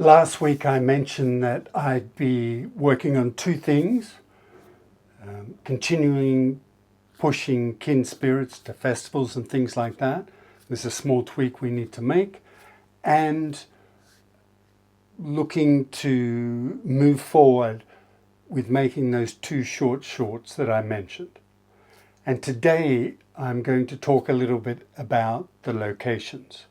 Last week I mentioned that I'd be working on two things, continuing pushing kin spirits to festivals and things like that. There's a small tweak we need to make, and looking to move forward with making those two shorts that I mentioned. And today I'm going to talk a little bit about the locations.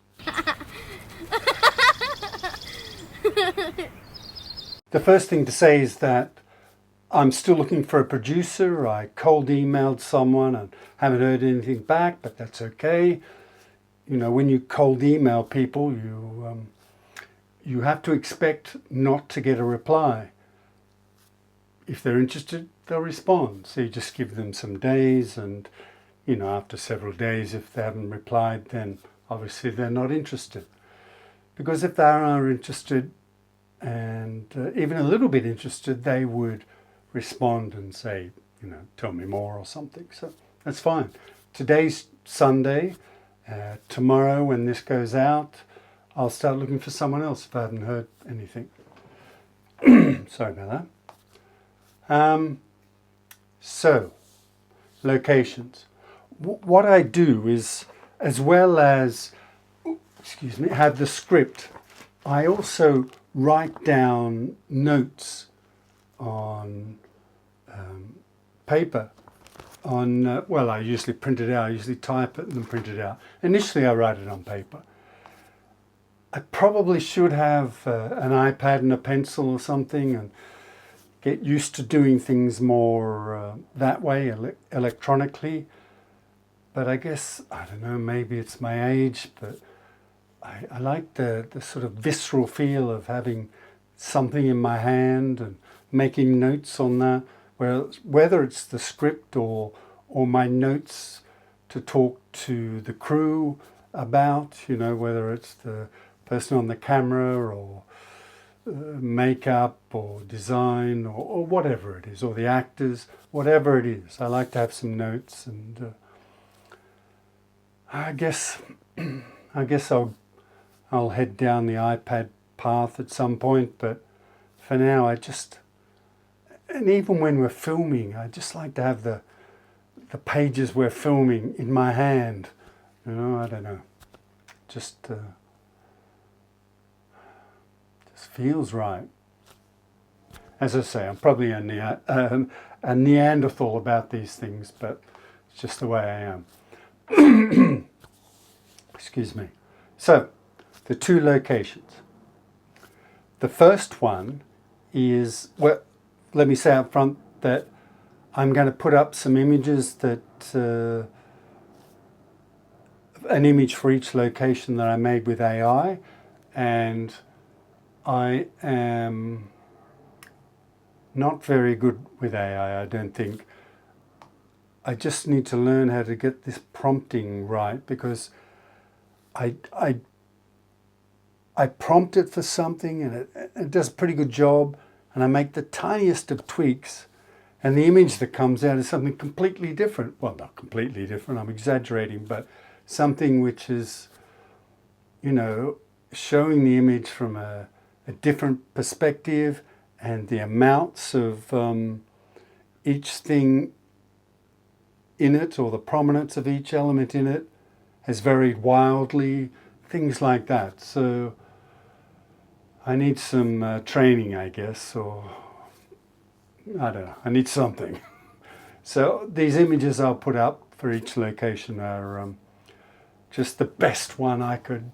The first thing to say is that I'm still looking for a producer. I cold emailed someone and haven't heard anything back, but that's okay. You know, when you cold email people, you have to expect not to get a reply. If they're interested, they'll respond. So you just give them some days, and you know, after several days, if they haven't replied, then obviously they're not interested. Because if they are interested, and even a little bit interested, they would respond and say, you know, tell me more or something. So that's fine. Today's Sunday. Tomorrow, when this goes out, I'll start looking for someone else if I haven't heard anything. Sorry about that. So, locations. What I do is, as well as, have the script, I also write down notes on paper. I usually print it out. I usually type it and then print it out. Initially, I write it on paper. I probably should have an iPad and a pencil or something, and get used to doing things more that way, electronically. But I guess, I don't know, maybe it's my age, but I like the sort of visceral feel of having something in my hand and making notes on that. Well, whether it's the script or my notes to talk to the crew about, you know, whether it's the person on the camera or makeup or design or whatever it is, or the actors, whatever it is. I like to have some notes, and I guess I'll head down the iPad path at some point, but for now and even when we're filming, I just like to have the pages we're filming in my hand. You know, I don't know. Just feels right. As I say, I'm probably a Neanderthal about these things, but it's just the way I am. Excuse me. So, the two locations. The first one is, well, let me say up front that I'm going to put up some images that, an image for each location that I made with AI, and I am not very good with AI, I don't think. I just need to learn how to get this prompting right, because I prompt it for something and it does a pretty good job, and I make the tiniest of tweaks, and the image that comes out is something completely different. Well, not completely different, I'm exaggerating, but something which is, you know, showing the image from a different perspective, and the amounts of each thing in it, or the prominence of each element in it, has varied wildly, things like that. So I need some training, I guess, or I don't know, I need something. So these images I'll put up for each location are just the best one I could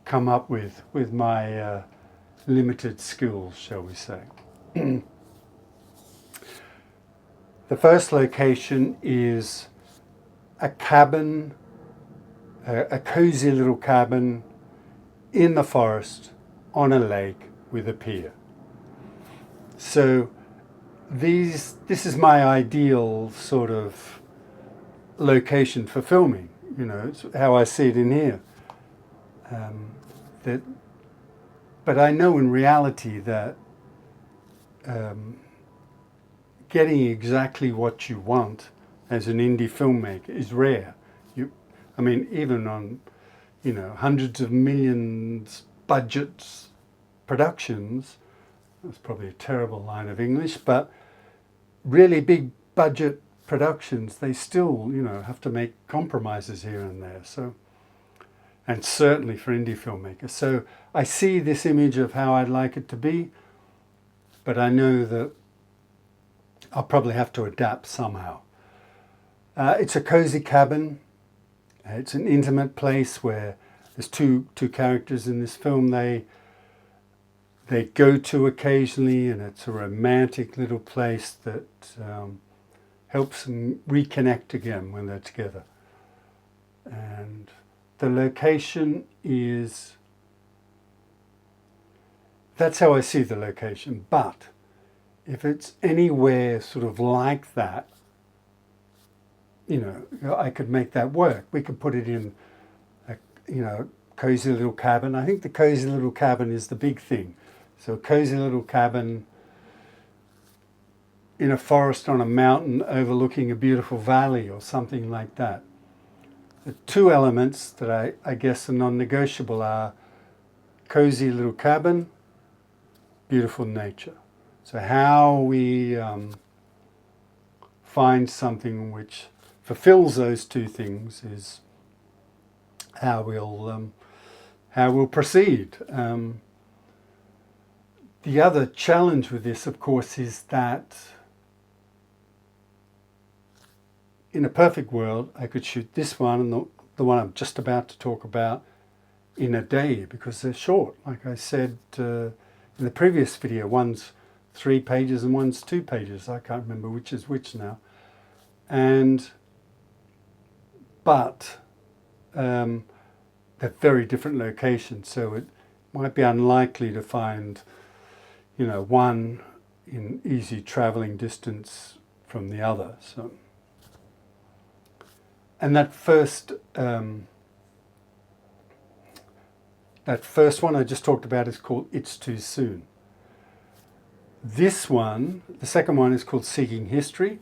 come up with my limited skills, shall we say. The first location is a cabin, a cozy little cabin in the forest on a lake with a pier. So this is my ideal sort of location for filming. You know, it's how I see it in here. But I know in reality that getting exactly what you want as an indie filmmaker is rare. I mean, even on, you know, hundreds of millions budgets, productions, that's probably a terrible line of English, but really big budget productions, they still, have to make compromises here and there. So, and certainly for indie filmmakers. So I see this image of how I'd like it to be, but I know that I'll probably have to adapt somehow. It's a cozy cabin. It's an intimate place where there's two characters in this film. They go to occasionally, and it's a romantic little place that helps them reconnect again when they're together. And the location is, that's how I see the location. But if it's anywhere sort of like that, I could make that work. We could put it in a, cozy little cabin. I think the cozy little cabin is the big thing. So a cozy little cabin in a forest on a mountain overlooking a beautiful valley or something like that. The two elements that I guess are non-negotiable are cozy little cabin, beautiful nature. So how we find something which fulfills those two things is how we'll proceed. The other challenge with this, of course, is that in a perfect world, I could shoot this one and the one I'm just about to talk about in a day, because they're short. Like I said in the previous video, one's 3 pages and one's 2 pages. I can't remember which is which now. But they're very different locations, so it might be unlikely to find, one in easy traveling distance from the other. So, and that first one I just talked about is called It's Too Soon. This one, the second one, is called Seeking History,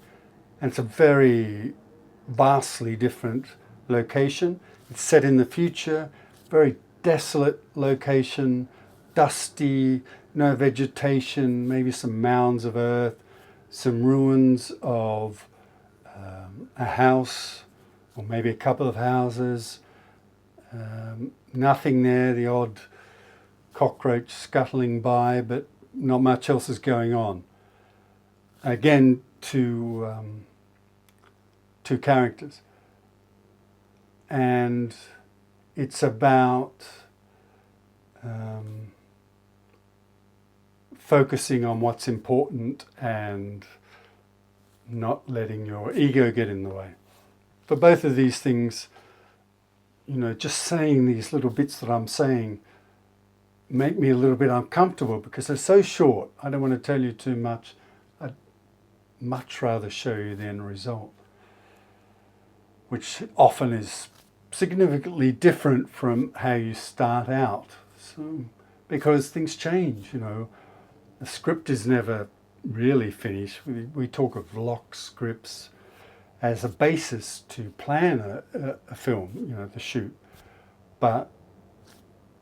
and it's a very vastly different location. It's set in the future, very desolate location, dusty, no vegetation, maybe some mounds of earth, some ruins of a house, or maybe a couple of houses, nothing there, the odd cockroach scuttling by, but not much else is going on. Again, two characters. And it's about focusing on what's important and not letting your ego get in the way. For both of these things, just saying these little bits that I'm saying make me a little bit uncomfortable because they're so short. I don't want to tell you too much. I'd much rather show you the end result, which often is significantly different from how you start out. So, because things change, the script is never really finished. We talk of locked scripts as a basis to plan a film, the shoot. But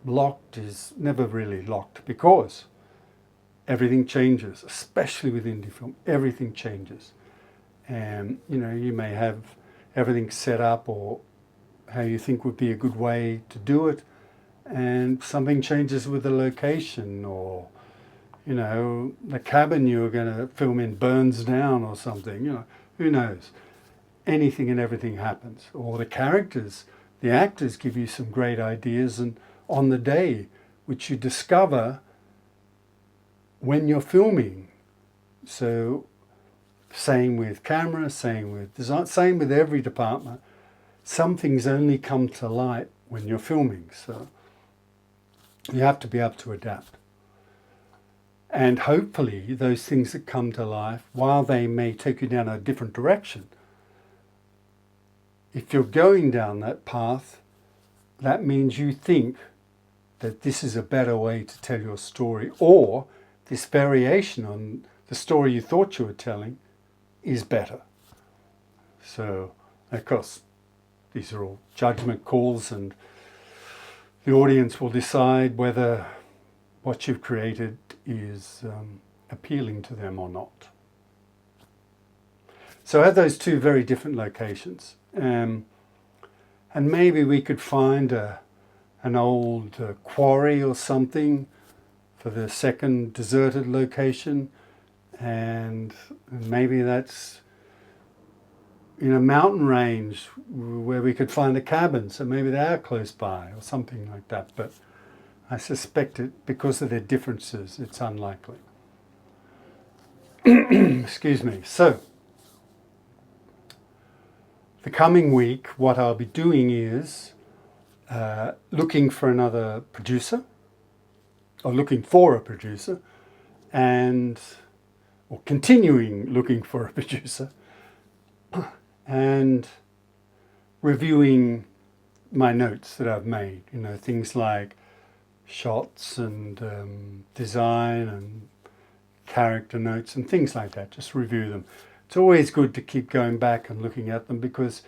locked is never really locked because everything changes, especially with indie film. Everything changes. And, you may have everything set up or how you think would be a good way to do it, and something changes with the location, or the cabin you were going to film in burns down or something. Who knows? Anything and everything happens. Or the characters, the actors give you some great ideas and on the day, which you discover when you're filming. So same with camera, same with design, same with every department. Some things only come to light when you're filming, so you have to be able to adapt. And hopefully those things that come to life, while they may take you down a different direction, if you're going down that path, that means you think that this is a better way to tell your story, or this variation on the story you thought you were telling is better. So, of course, these are all judgment calls, and the audience will decide whether what you've created is appealing to them or not. So I have those two very different locations. And maybe we could find an old quarry or something for the second deserted location. And maybe that's in a mountain range where we could find a cabin. So maybe they are close by or something like that. But I suspect because of their differences, it's unlikely. Excuse me. So, the coming week, what I'll be doing is looking for another producer, or looking for a producer, or continuing looking for a producer, and reviewing my notes that I've made. You know, things like shots and design and character notes and things like that. Just review them. It's always good to keep going back and looking at them, because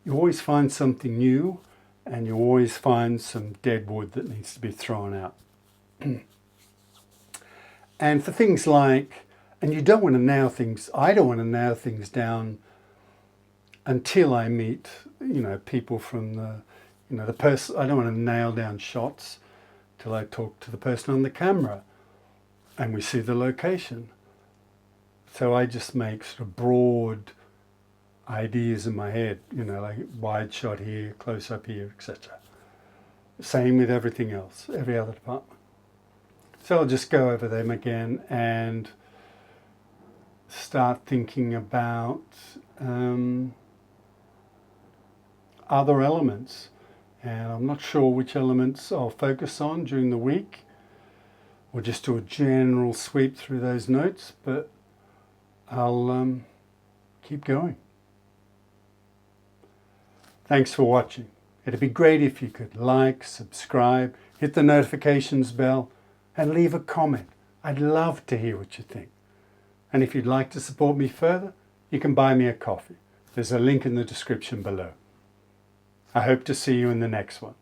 you always find something new and you always find some dead wood that needs to be thrown out. And for things like, and you don't want to nail things, I don't want to nail things down until I meet, you know, people from the person. I don't want to nail down shots till I talk to the person on the camera and we see the location. So I just make sort of broad ideas in my head, you know, like wide shot here, close up here, etc. Same with everything else, every other department. So I'll just go over them again and start thinking about other elements. And I'm not sure which elements I'll focus on during the week, or just do a general sweep through those notes, but I'll keep going. Thanks for watching. It'd be great if you could like, subscribe, hit the notifications bell, and leave a comment. I'd love to hear what you think. And if you'd like to support me further, you can buy me a coffee. There's a link in the description below. I hope to see you in the next one.